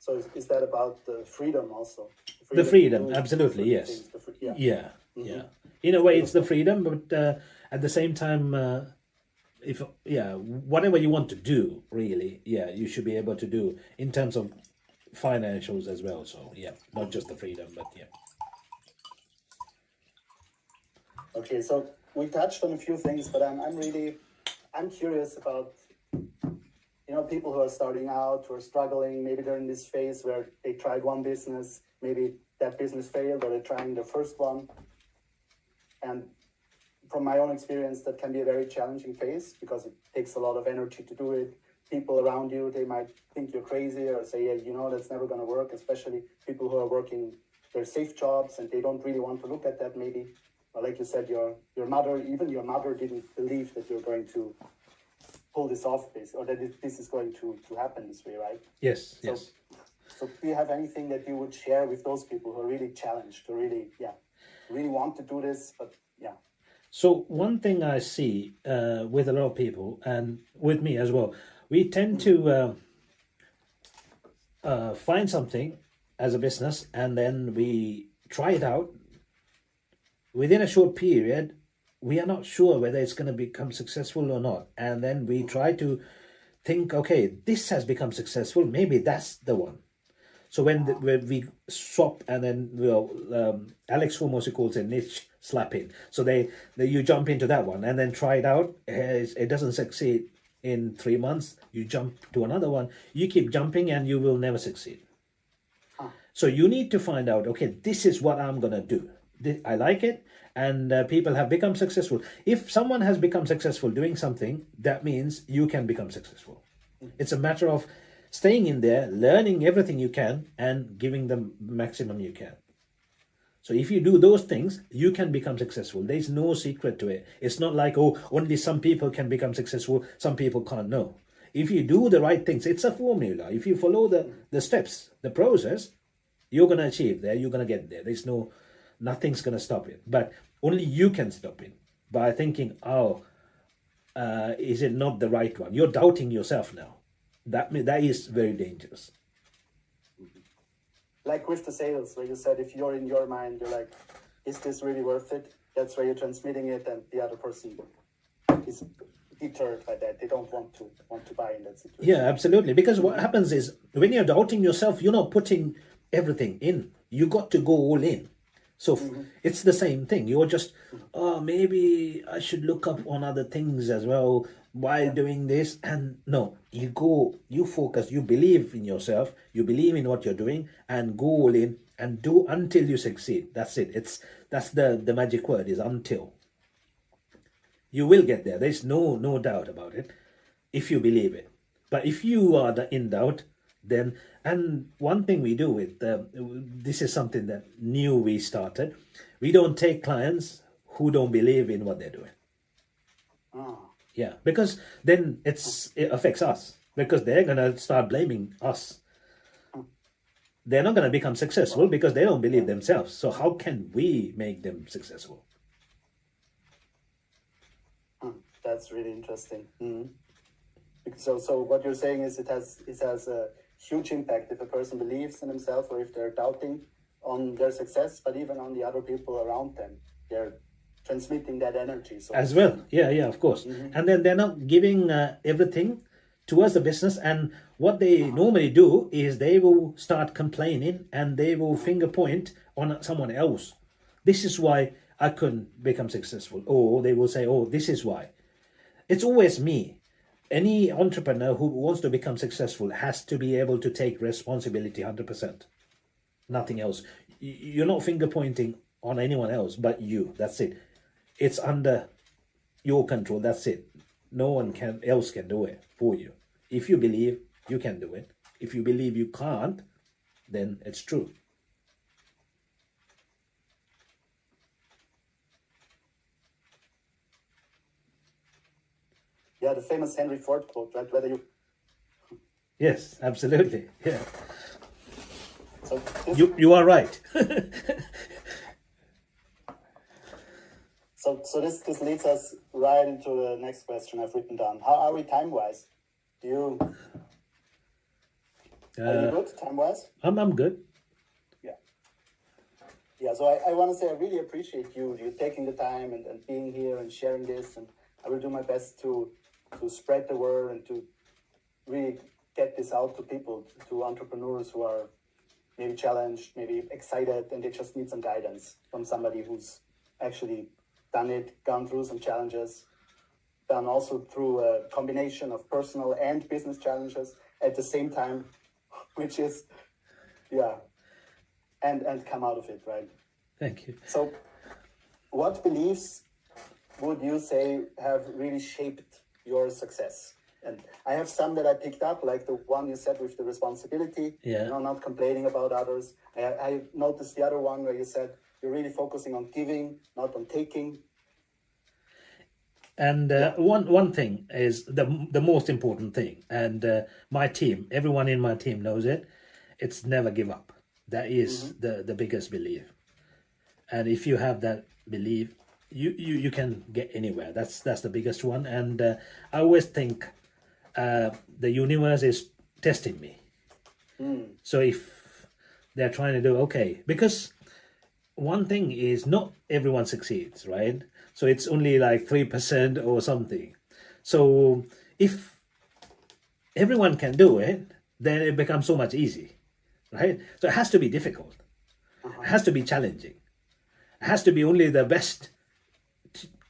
So is that about the freedom also? The freedom, absolutely, yes. Yeah. In a way, it's the freedom, but at the same time, whatever you want to do, really, you should be able to do in terms of financials as well. So not just the freedom, but Okay, so we touched on a few things, but I'm curious about, people who are starting out, who are struggling. Maybe they're in this phase where they tried one business, maybe that business failed, or they're trying their first one. And from my own experience, that can be a very challenging phase because it takes a lot of energy to do it. People around you, they might think you're crazy or say, that's never going to work, especially people who are working their safe jobs and they don't really want to look at that maybe. Or like you said, your mother didn't believe that you're going to pull this off, or that this is going to happen this way, right? Yes. So do you have anything that you would share with those people who are really challenged, who really want to do this, but So one thing I see with a lot of people, and with me as well, we tend to find something as a business, and then we try it out. Within a short period, we are not sure whether it's going to become successful or not. And then we try to think, okay, this has become successful, maybe that's the one. So when we swap, and then Alex Hormozy calls it niche slapping. So you jump into that one and then try it out. It doesn't succeed in 3 months. You jump to another one. You keep jumping and you will never succeed. So you need to find out, okay, this is what I'm going to do. I like it, and people have become successful. If someone has become successful doing something, that means you can become successful. It's a matter of staying in there, learning everything you can, and giving the maximum you can. So if you do those things, you can become successful. There's no secret to it. It's not like, only some people can become successful, some people can't. No. If you do the right things, it's a formula. If you follow the steps, the process, you're going to achieve there, you're going to get there. Nothing's going to stop it. But only you can stop it by thinking, is it not the right one? You're doubting yourself now. That is very dangerous. Like with the sales, where you said, if you're in your mind, you're like, is this really worth it? That's where you're transmitting it, and the other person is deterred by that. They don't want to buy in that situation. Yeah, absolutely. Because what happens is, when you're doubting yourself, you're not putting everything in. You got to go all in. So it's the same thing. You're just, maybe I should look up on other things as well while doing this. And no, you focus, you believe in yourself, you believe in what you're doing, and go all in and do until you succeed. That's it. That's the magic word, is until. You will get there. There's no doubt about it if you believe it. But if you are in doubt, then, and one thing we do with this is something that we started. We don't take clients who don't believe in what they're doing. Yeah, because then it affects us, because they're gonna start blaming us. They're not gonna become successful because they don't believe themselves. So how can we make them successful? That's really interesting. So what you're saying is it has a huge impact if a person believes in themselves, or if they're doubting on their success, but even on the other people around them. They're transmitting that energy. So as well. Yeah, of course. And then they're not giving everything towards the business. And what they normally do is they will start complaining and they will finger point on someone else. This is why I couldn't become successful. Or they will say, this is why. It's always me. Any entrepreneur who wants to become successful has to be able to take responsibility 100%. Nothing else. You're not finger pointing on anyone else but you. That's it. It's under your control. That's it. No one else can do it for you. If you believe, you can do it. If you believe you can't, then it's true. Yeah, the famous Henry Ford quote, right? Whether you... Yes, absolutely. Yeah. So you are right. So this leads us right into the next question I've written down. How are we time-wise? Are you good, time-wise? I'm good. Yeah, so I want to say I really appreciate you taking the time and being here and sharing this, and I will do my best to spread the word and to really get this out to people, to entrepreneurs who are maybe challenged, maybe excited, and they just need some guidance from somebody who's actually done it, gone through some challenges, done also through a combination of personal and business challenges at the same time, which is, and come out of it, right? Thank you. So what beliefs would you say have really shaped your success? And I have some that I picked up, like the one you said with the responsibility, not complaining about others. I noticed the other one where you said you're really focusing on giving, not on taking. And one thing is the most important thing, and my team, everyone in my team knows it, it's never give up. That is the biggest belief. And if you have that belief, you can get anywhere. That's the biggest one. And I always think the universe is testing me. So if they're trying to do okay, because one thing is not everyone succeeds, right? So it's only like 3% or something. So if everyone can do it, then it becomes so much easy, right? So it has to be difficult. It has to be challenging. It has to be only the best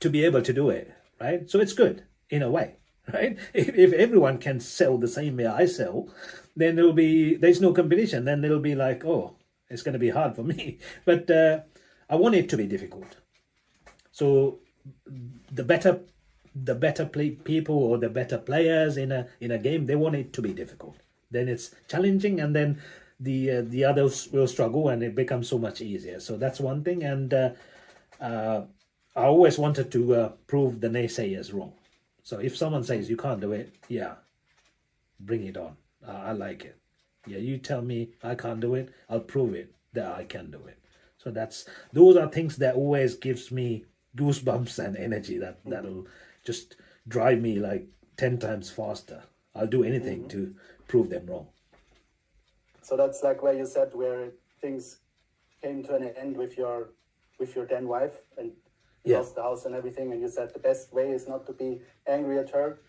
to be able to do it, right? So it's good in a way, right? If everyone can sell the same way I sell, then there's no competition. Then it'll be like, oh, it's going to be hard for me. But I want it to be difficult. So the better people or the better players in a game, they want it to be difficult. Then it's challenging, and then the others will struggle, and it becomes so much easier. So that's one thing. And I always wanted to prove the naysayers wrong. So if someone says you can't do it, bring it on. I like it. You tell me I can't do it, I'll prove it that I can do it. So those are things that always gives me goosebumps and energy that'll just drive me like 10 times faster. I'll do anything to prove them wrong. So that's like where you said where things came to an end with your then wife, and you lost the house and everything, and you said the best way is not to be angry at her,